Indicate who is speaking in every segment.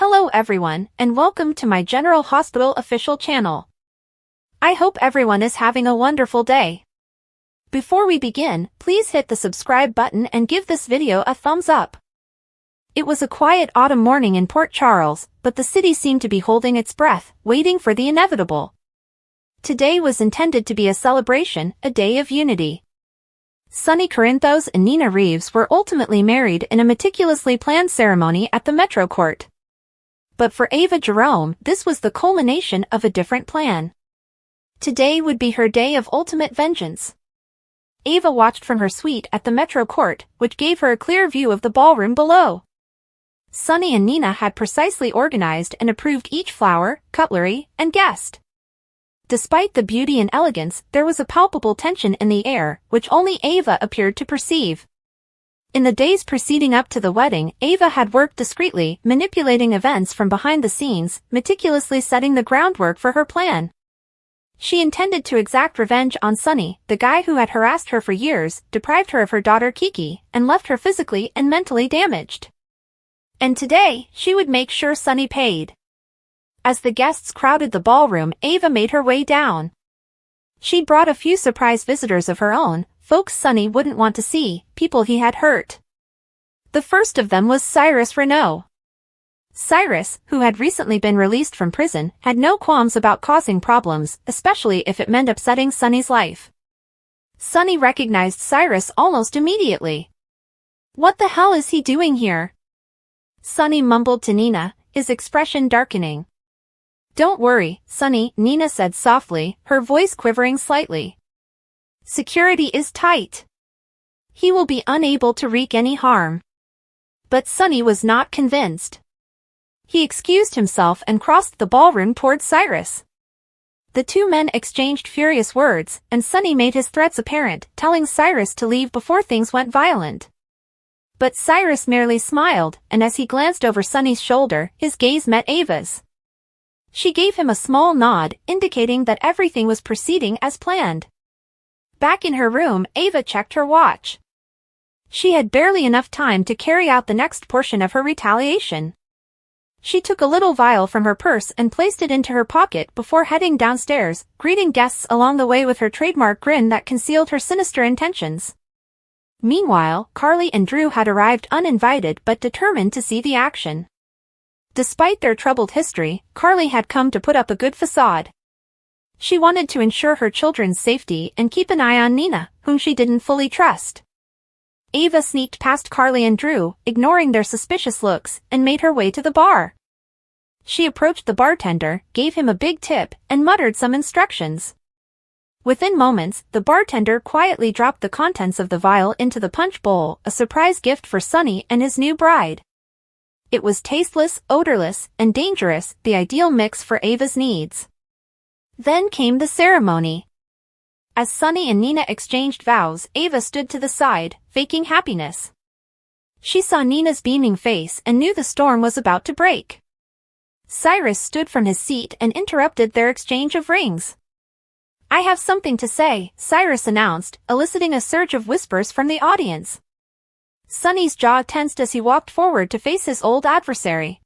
Speaker 1: Hello everyone, and welcome to my General Hospital official channel. I hope everyone is having a wonderful day. Before we begin, please hit the subscribe button and give this video a thumbs up. It was a quiet autumn morning in Port Charles, but the city seemed to be holding its breath, waiting for the inevitable. Today was intended to be a celebration, a day of unity. Sonny Corinthos and Nina Reeves were ultimately married in a meticulously planned ceremony at the Metro Court. But for Ava Jerome, this was the culmination of a different plan. Today would be her day of ultimate vengeance. Ava watched from her suite at the Metro Court, which gave her a clear view of the ballroom below. Sonny and Nina had precisely organized and approved each flower, cutlery, and guest. Despite the beauty and elegance, there was a palpable tension in the air, which only Ava appeared to perceive. In the days preceding up to the wedding, Ava had worked discreetly, manipulating events from behind the scenes, meticulously setting the groundwork for her plan. She intended to exact revenge on Sonny, the guy who had harassed her for years, deprived her of her daughter Kiki, and left her physically and mentally damaged. And today, she would make sure Sonny paid. As the guests crowded the ballroom, Ava made her way down. She'd brought a few surprise visitors of her own, folks Sonny wouldn't want to see, people he had hurt. The first of them was Cyrus Renaud. Cyrus, who had recently been released from prison, had no qualms about causing problems, especially if it meant upsetting Sonny's life. Sonny recognized Cyrus almost immediately. "What the hell is he doing here?" Sonny mumbled to Nina, his expression darkening. "Don't worry, Sonny," Nina said softly, her voice quivering slightly. "Security is tight. He will be unable to wreak any harm." But Sonny was not convinced. He excused himself and crossed the ballroom toward Cyrus. The two men exchanged furious words, and Sonny made his threats apparent, telling Cyrus to leave before things went violent. But Cyrus merely smiled, and as he glanced over Sonny's shoulder, his gaze met Ava's. She gave him a small nod, indicating that everything was proceeding as planned. Back in her room, Ava checked her watch. She had barely enough time to carry out the next portion of her retaliation. She took a little vial from her purse and placed it into her pocket before heading downstairs, greeting guests along the way with her trademark grin that concealed her sinister intentions. Meanwhile, Carly and Drew had arrived uninvited but determined to see the action. Despite their troubled history, Carly had come to put up a good facade. She wanted to ensure her children's safety and keep an eye on Nina, whom she didn't fully trust. Ava sneaked past Carly and Drew, ignoring their suspicious looks, and made her way to the bar. She approached the bartender, gave him a big tip, and muttered some instructions. Within moments, the bartender quietly dropped the contents of the vial into the punch bowl, a surprise gift for Sonny and his new bride. It was tasteless, odorless, and dangerous, the ideal mix for Ava's needs. Then came the ceremony. As Sonny and Nina exchanged vows, Ava stood to the side, faking happiness. She saw Nina's beaming face and knew the storm was about to break. Cyrus stood from his seat and interrupted their exchange of rings. "I have something to say," Cyrus announced, eliciting a surge of whispers from the audience. Sonny's jaw tensed as he walked forward to face his old adversary.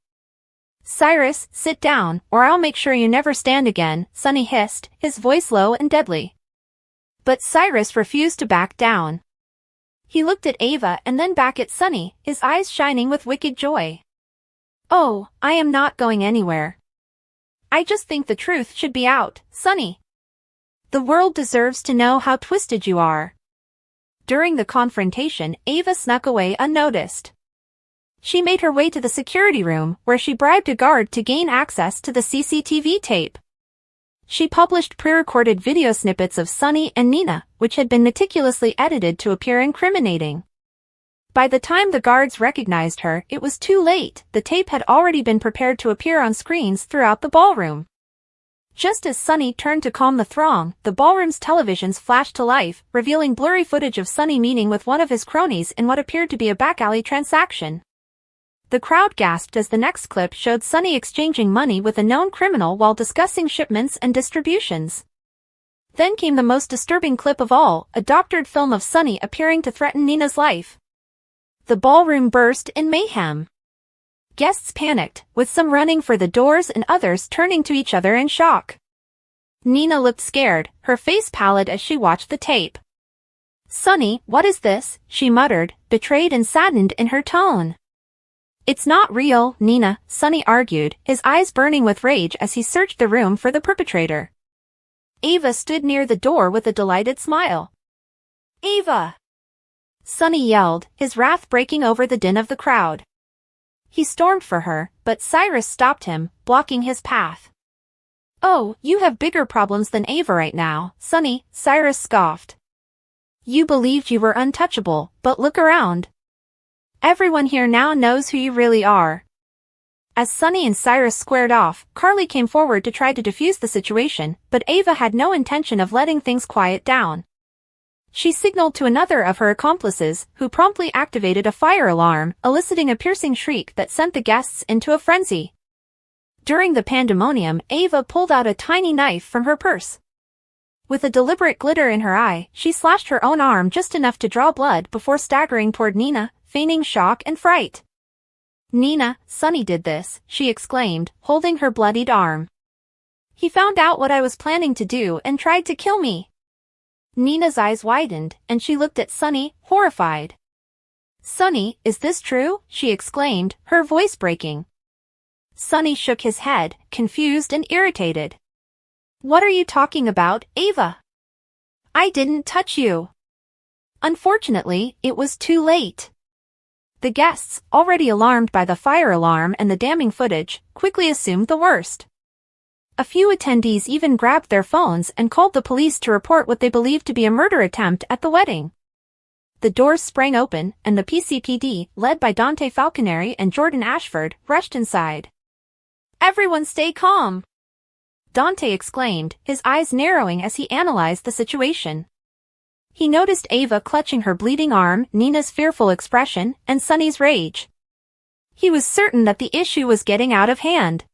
Speaker 1: "Cyrus, sit down, or I'll make sure you never stand again," Sonny hissed, his voice low and deadly. But Cyrus refused to back down. He looked at Ava and then back at Sonny, his eyes shining with wicked joy. "Oh, I am not going anywhere. I just think the truth should be out, Sonny. The world deserves to know how twisted you are." During the confrontation, Ava snuck away unnoticed. She made her way to the security room, where she bribed a guard to gain access to the CCTV tape. She published pre-recorded video snippets of Sonny and Nina, which had been meticulously edited to appear incriminating. By the time the guards recognized her, it was too late. The tape had already been prepared to appear on screens throughout the ballroom. Just as Sonny turned to calm the throng, the ballroom's televisions flashed to life, revealing blurry footage of Sonny meeting with one of his cronies in what appeared to be a back-alley transaction. The crowd gasped as the next clip showed Sonny exchanging money with a known criminal while discussing shipments and distributions. Then came the most disturbing clip of all, a doctored film of Sonny appearing to threaten Nina's life. The ballroom burst in mayhem. Guests panicked, with some running for the doors and others turning to each other in shock. Nina looked scared, her face pallid as she watched the tape. "Sonny, what is this?" she muttered, betrayed and saddened in her tone. "It's not real, Nina," Sonny argued, his eyes burning with rage as he searched the room for the perpetrator. Ava stood near the door with a delighted smile. "Ava!" Sonny yelled, his wrath breaking over the din of the crowd. He stormed for her, but Cyrus stopped him, blocking his path. "Oh, you have bigger problems than Ava right now, Sonny," Cyrus scoffed. "You believed you were untouchable, but look around. Everyone here now knows who you really are." As Sonny and Cyrus squared off, Carly came forward to try to defuse the situation, but Ava had no intention of letting things quiet down. She signaled to another of her accomplices, who promptly activated a fire alarm, eliciting a piercing shriek that sent the guests into a frenzy. During the pandemonium, Ava pulled out a tiny knife from her purse. With a deliberate glitter in her eye, she slashed her own arm just enough to draw blood before staggering toward Nina, feigning shock and fright. "Nina, Sonny did this," she exclaimed, holding her bloodied arm. "He found out what I was planning to do and tried to kill me." Nina's eyes widened, and she looked at Sonny, horrified. "Sonny, is this true?" she exclaimed, her voice breaking. Sonny shook his head, confused and irritated. "What are you talking about, Ava? I didn't touch you." Unfortunately, it was too late. The guests, already alarmed by the fire alarm and the damning footage, quickly assumed the worst. A few attendees even grabbed their phones and called the police to report what they believed to be a murder attempt at the wedding. The doors sprang open, and the PCPD, led by Dante Falconeri and Jordan Ashford, rushed inside. "Everyone stay calm," Dante exclaimed, his eyes narrowing as he analyzed the situation. He noticed Ava clutching her bleeding arm, Nina's fearful expression, and Sonny's rage. He was certain that the issue was getting out of hand.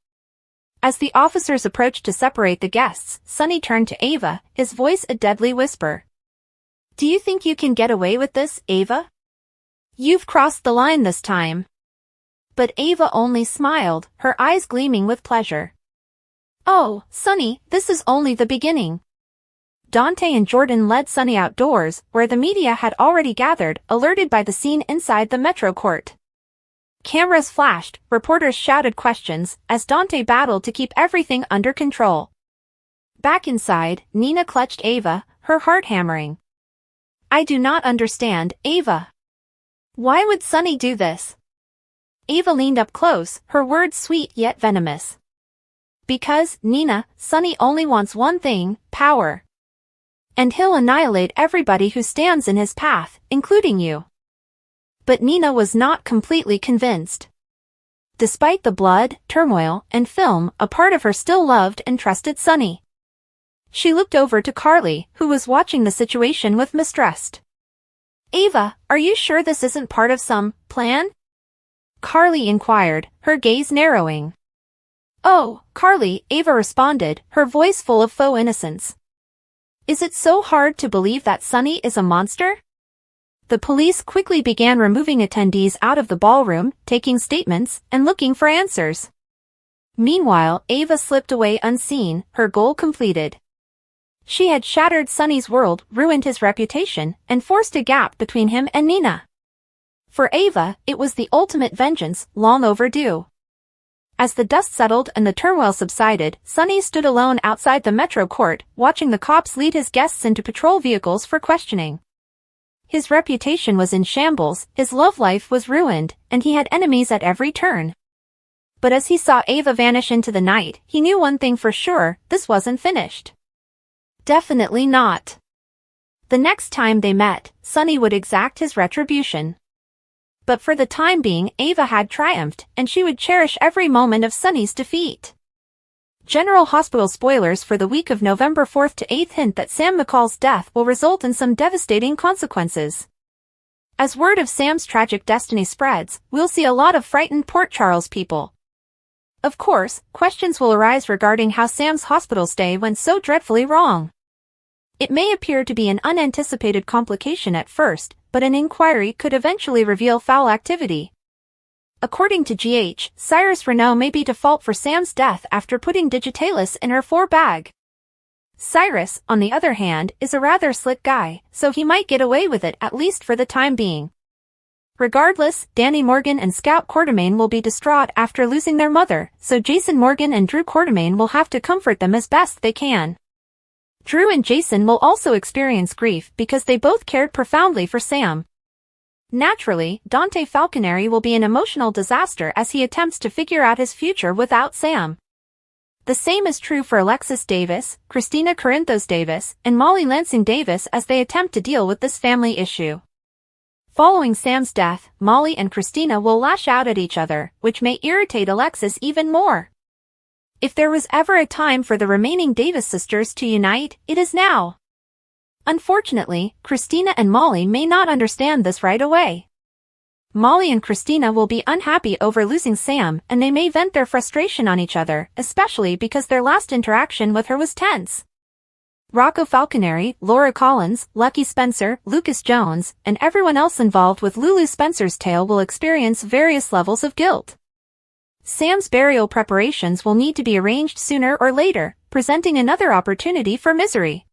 Speaker 1: As the officers approached to separate the guests, Sonny turned to Ava, his voice a deadly whisper. "Do you think you can get away with this, Ava? You've crossed the line this time." But Ava only smiled, her eyes gleaming with pleasure. "Oh, Sonny, this is only the beginning." Dante and Jordan led Sonny outdoors, where the media had already gathered, alerted by the scene inside the Metro Court. Cameras flashed, reporters shouted questions, as Dante battled to keep everything under control. Back inside, Nina clutched Ava, her heart hammering. "I do not understand, Ava. Why would Sonny do this?" Ava leaned up close, her words sweet yet venomous. "Because, Nina, Sonny only wants one thing, power. And he'll annihilate everybody who stands in his path, including you." But Nina was not completely convinced. Despite the blood, turmoil, and film, a part of her still loved and trusted Sonny. She looked over to Carly, who was watching the situation with mistrust. "Ava, are you sure this isn't part of some plan?" Carly inquired, her gaze narrowing. "Oh, Carly," Ava responded, her voice full of faux innocence. "Is it so hard to believe that Sonny is a monster?" The police quickly began removing attendees out of the ballroom, taking statements, and looking for answers. Meanwhile, Ava slipped away unseen, her goal completed. She had shattered Sonny's world, ruined his reputation, and forced a gap between him and Nina. For Ava, it was the ultimate vengeance, long overdue. As the dust settled and the turmoil subsided, Sonny stood alone outside the Metro Court, watching the cops lead his guests into patrol vehicles for questioning. His reputation was in shambles, his love life was ruined, and he had enemies at every turn. But as he saw Ava vanish into the night, he knew one thing for sure, this wasn't finished. Definitely not. The next time they met, Sonny would exact his retribution. But for the time being, Ava had triumphed, and she would cherish every moment of Sonny's defeat. General Hospital spoilers for the week of November 4th to 8th hint that Sam McCall's death will result in some devastating consequences. As word of Sam's tragic destiny spreads, we'll see a lot of frightened Port Charles people. Of course, questions will arise regarding how Sam's hospital stay went so dreadfully wrong. It may appear to be an unanticipated complication at first, but an inquiry could eventually reveal foul activity. According to GH, Cyrus Renault may be to fault for Sam's death after putting Digitalis in her bag. Cyrus, on the other hand, is a rather slick guy, so he might get away with it at least for the time being. Regardless, Danny Morgan and Scout Quartermain will be distraught after losing their mother, so Jason Morgan and Drew Quartermain will have to comfort them as best they can. Drew and Jason will also experience grief because they both cared profoundly for Sam. Naturally, Dante Falconeri will be an emotional disaster as he attempts to figure out his future without Sam. The same is true for Alexis Davis, Christina Corinthos Davis, and Molly Lansing Davis as they attempt to deal with this family issue. Following Sam's death, Molly and Christina will lash out at each other, which may irritate Alexis even more. If there was ever a time for the remaining Davis sisters to unite, it is now. Unfortunately, Christina and Molly may not understand this right away. Molly and Christina will be unhappy over losing Sam, and they may vent their frustration on each other, especially because their last interaction with her was tense. Rocco Falconeri, Laura Collins, Lucky Spencer, Lucas Jones, and everyone else involved with Lulu Spencer's tale will experience various levels of guilt. Sam's burial preparations will need to be arranged sooner or later, presenting another opportunity for misery.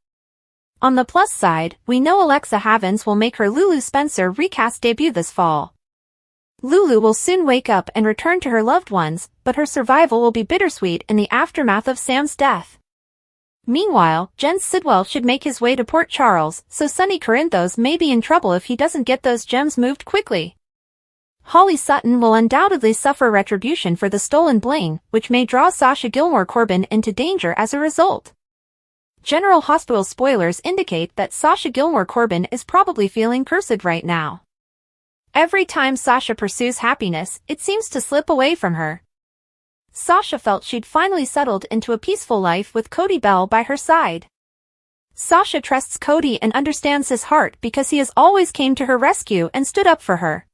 Speaker 1: On the plus side, we know Alexa Havens will make her Lulu Spencer recast debut this fall. Lulu will soon wake up and return to her loved ones, but her survival will be bittersweet in the aftermath of Sam's death. Meanwhile, Jens Sidwell should make his way to Port Charles, so Sonny Corinthos may be in trouble if he doesn't get those gems moved quickly. Holly Sutton will undoubtedly suffer retribution for the stolen bling, which may draw Sasha Gilmore Corbin into danger as a result. General Hospital spoilers indicate that Sasha Gilmore Corbin is probably feeling cursed right now. Every time Sasha pursues happiness, it seems to slip away from her. Sasha felt she'd finally settled into a peaceful life with Cody Bell by her side. Sasha trusts Cody and understands his heart because he has always came to her rescue and stood up for her.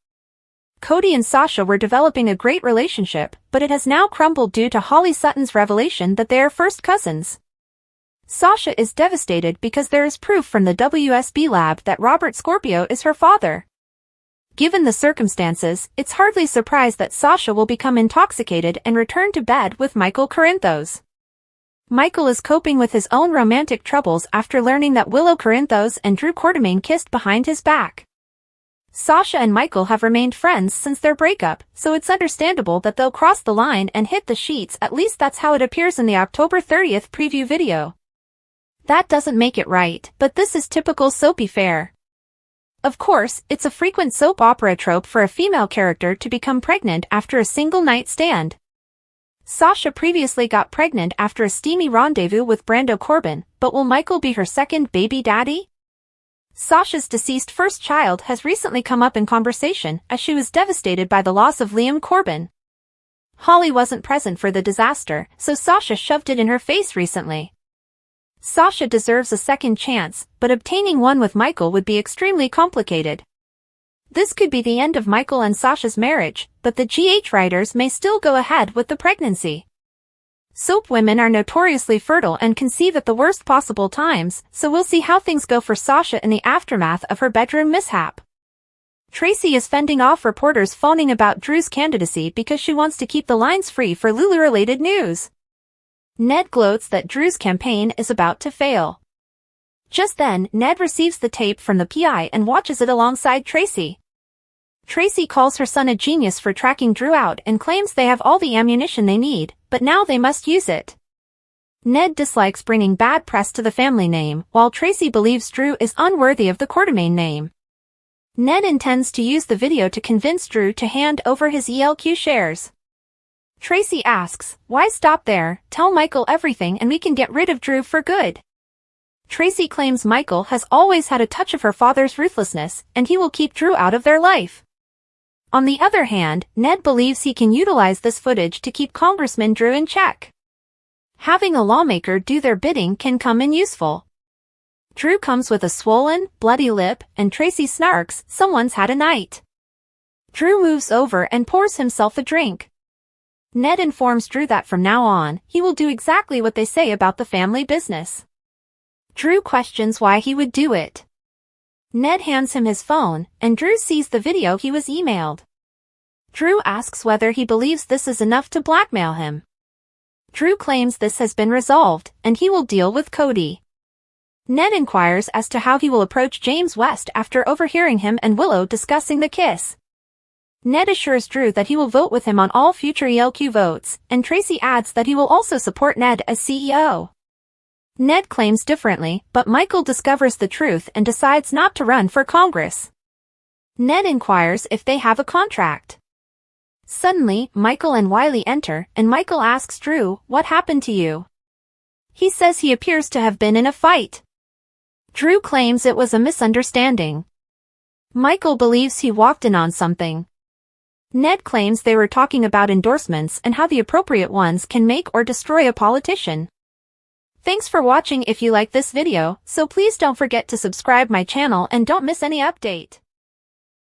Speaker 1: Cody and Sasha were developing a great relationship, but it has now crumbled due to Holly Sutton's revelation that they are first cousins. Sasha is devastated because there is proof from the WSB lab that Robert Scorpio is her father. Given the circumstances, it's hardly surprised that Sasha will become intoxicated and return to bed with Michael Corinthos. Michael is coping with his own romantic troubles after learning that Willow Corinthos and Drew Quartermain kissed behind his back. Sasha and Michael have remained friends since their breakup, so it's understandable that they'll cross the line and hit the sheets. At least that's how it appears in the October 30th preview video. That doesn't make it right, but this is typical soapy fare. Of course, it's a frequent soap opera trope for a female character to become pregnant after a single night stand. Sasha previously got pregnant after a steamy rendezvous with Brando Corbin, but will Michael be her second baby daddy? Sasha's deceased first child has recently come up in conversation as she was devastated by the loss of Liam Corbin. Holly wasn't present for the disaster, so Sasha shoved it in her face recently. Sasha deserves a second chance, but obtaining one with Michael would be extremely complicated. This could be the end of Michael and Sasha's marriage, but the GH writers may still go ahead with the pregnancy. Soap women are notoriously fertile and conceive at the worst possible times, so we'll see how things go for Sasha in the aftermath of her bedroom mishap. Tracy is fending off reporters phoning about Drew's candidacy because she wants to keep the lines free for Lulu-related news. Ned gloats that Drew's campaign is about to fail. Just then, Ned receives the tape from the PI and watches it alongside Tracy. Tracy calls her son a genius for tracking Drew out and claims they have all the ammunition they need, but now they must use it. Ned dislikes bringing bad press to the family name, while Tracy believes Drew is unworthy of the Quartermain name. Ned intends to use the video to convince Drew to hand over his ELQ shares. Tracy asks, "Why stop there? Tell Michael everything and we can get rid of Drew for good." Tracy claims Michael has always had a touch of her father's ruthlessness, and he will keep Drew out of their life. On the other hand, Ned believes he can utilize this footage to keep Congressman Drew in check. Having a lawmaker do their bidding can come in useful. Drew comes with a swollen, bloody lip, and Tracy snarks, "Someone's had a night." Drew moves over and pours himself a drink. Ned informs Drew that from now on, he will do exactly what they say about the family business. Drew questions why he would do it. Ned hands him his phone, and Drew sees the video he was emailed. Drew asks whether he believes this is enough to blackmail him. Drew claims this has been resolved, and he will deal with Cody. Ned inquires as to how he will approach James West after overhearing him and Willow discussing the kiss. Ned assures Drew that he will vote with him on all future ELQ votes, and Tracy adds that he will also support Ned as CEO. Ned claims differently, but Michael discovers the truth and decides not to run for Congress. Ned inquires if they have a contract. Suddenly, Michael and Wiley enter, and Michael asks Drew, "What happened to you?" He says he appears to have been in a fight. Drew claims it was a misunderstanding. Michael believes he walked in on something. Ned claims they were talking about endorsements and how the appropriate ones can make or destroy a politician. Thanks for watching. If you like this video, so please don't forget to subscribe my channel and don't miss any update.